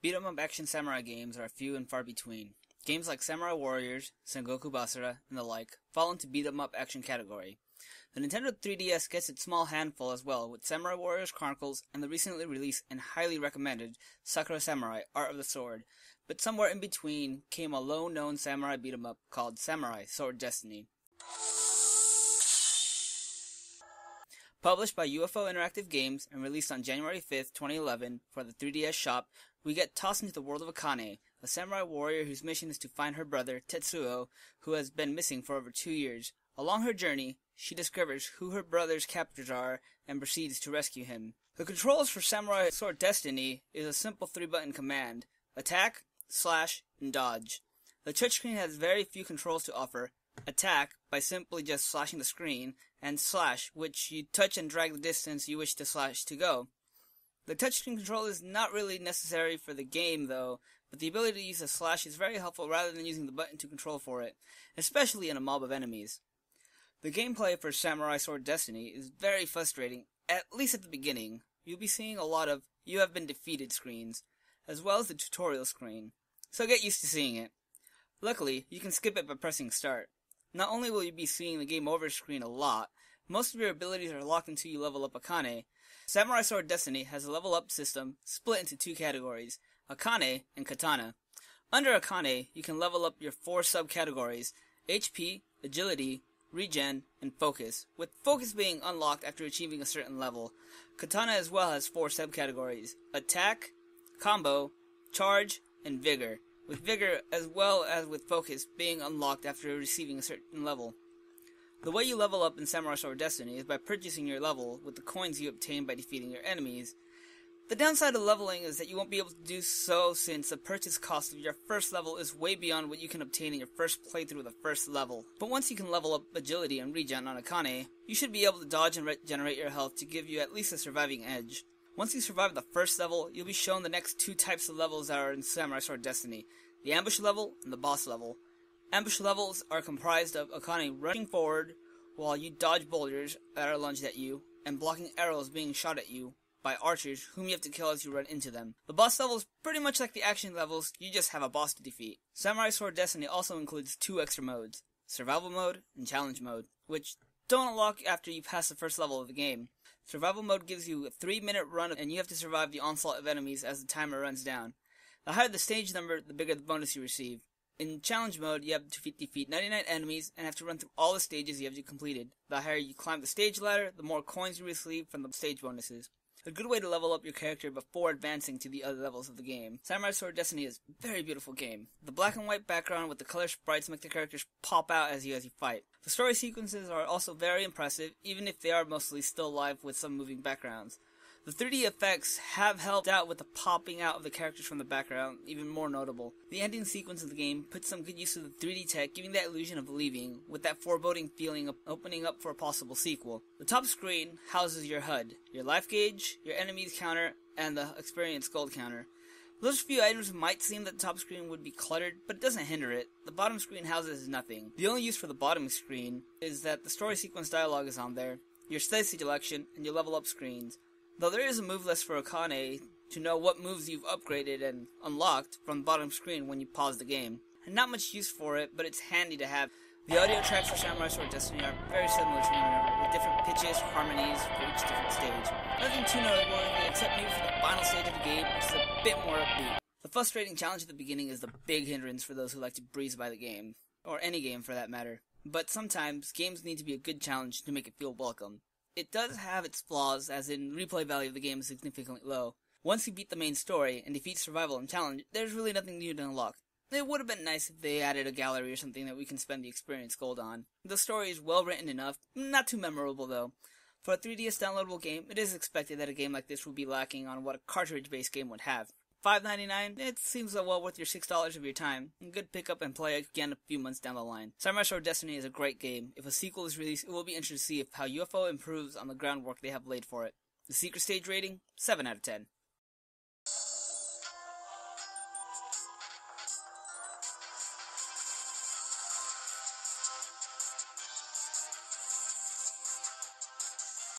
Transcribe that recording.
Beat-em-up action samurai games are few and far between. Games like Samurai Warriors, Sengoku Basara, and the like fall into beat-em-up action category. The Nintendo 3DS gets its small handful as well, with Samurai Warriors Chronicles and the recently released and highly recommended Sakura Samurai Art of the Sword, but somewhere in between came a low-known samurai beat-em-up called Samurai Sword Destiny. Published by UFO Interactive Games and released on January 5th, 2011 for the 3DS shop, we get tossed into the world of Akane, a samurai warrior whose mission is to find her brother, Tetsuo, who has been missing for over 2 years. Along her journey, she discovers who her brother's captors are and proceeds to rescue him. The controls for Samurai Sword Destiny is a simple 3-button command: attack, slash, and dodge. The touchscreen has very few controls to offer: attack, by simply just slashing the screen, and slash, which you touch and drag the distance you wish to slash to go. The touchscreen control is not really necessary for the game though, but the ability to use a slash is very helpful rather than using the button to control for it, especially in a mob of enemies. The gameplay for Samurai Sword Destiny is very frustrating, at least at the beginning. You'll be seeing a lot of "you have been defeated" screens, as well as the tutorial screen, so get used to seeing it. Luckily, you can skip it by pressing start. Not only will you be seeing the game over screen a lot, most of your abilities are locked until you level up Akane. Samurai Sword Destiny has a level up system split into 2 categories, Akane and Katana. Under Akane, you can level up your 4 subcategories: HP, Agility, Regen, and Focus, with Focus being unlocked after achieving a certain level. Katana as well has 4 subcategories: Attack, Combo, Charge, and Vigor, with Vigor as well as with Focus being unlocked after receiving a certain level. The way you level up in Samurai Sword Destiny is by purchasing your level with the coins you obtain by defeating your enemies. The downside of leveling is that you won't be able to do so since the purchase cost of your first level is way beyond what you can obtain in your first playthrough of the first level. But once you can level up Agility and Regen on Akane, you should be able to dodge and regenerate your health to give you at least a surviving edge. Once you survive the first level, you'll be shown the next 2 types of levels that are in Samurai Sword Destiny: the Ambush level and the Boss level. Ambush levels are comprised of Akane rushing forward while you dodge boulders that are lunged at you, and blocking arrows being shot at you by archers whom you have to kill as you run into them. The boss level is pretty much like the action levels, you just have a boss to defeat. Samurai Sword Destiny also includes 2 extra modes: Survival Mode and Challenge Mode, which don't unlock after you pass the first level of the game. Survival Mode gives you a 3-minute run and you have to survive the onslaught of enemies as the timer runs down. The higher the stage number, the bigger the bonus you receive. In Challenge Mode, you have to defeat 99 enemies and have to run through all the stages you have completed. The higher you climb the stage ladder, the more coins you receive from the stage bonuses. A good way to level up your character before advancing to the other levels of the game. Samurai Sword Destiny is a very beautiful game. The black and white background with the color sprites make the characters pop out as you fight. The story sequences are also very impressive, even if they are mostly still live with some moving backgrounds. The 3D effects have helped out with the popping out of the characters from the background, even more notable. The ending sequence of the game puts some good use of the 3D tech, giving that illusion of leaving, with that foreboding feeling of opening up for a possible sequel. The top screen houses your HUD, your life gauge, your enemies counter, and the experience gold counter. Those few items might seem that the top screen would be cluttered, but it doesn't hinder it. The bottom screen houses nothing. The only use for the bottom screen is that the story sequence dialogue is on there, your stage selection, and your level up screens. Though there is a move list for Akane to know what moves you've upgraded and unlocked from the bottom screen when you pause the game. And not much use for it, but it's handy to have. The audio tracks for Samurai Sword Destiny are very similar to one another, with different pitches, harmonies for each different stage. Nothing too noteworthy except maybe for the final stage of the game, which is a bit more upbeat. The frustrating challenge at the beginning is the big hindrance for those who like to breeze by the game, or any game for that matter. But sometimes, games need to be a good challenge to make it feel welcome. It does have its flaws, as in replay value of the game is significantly low. Once you beat the main story and defeat survival and challenge, there's really nothing new to unlock. It would have been nice if they added a gallery or something that we can spend the experience gold on. The story is well written enough, not too memorable though. For a 3DS downloadable game, it is expected that a game like this would be lacking on what a cartridge-based game would have. $5.99, it seems well worth your $6 of your time. Good pickup and play again a few months down the line. Samurai Sword Destiny is a great game. If a sequel is released, it will be interesting to see how UFO improves on the groundwork they have laid for it. The secret stage rating, 7 out of 10.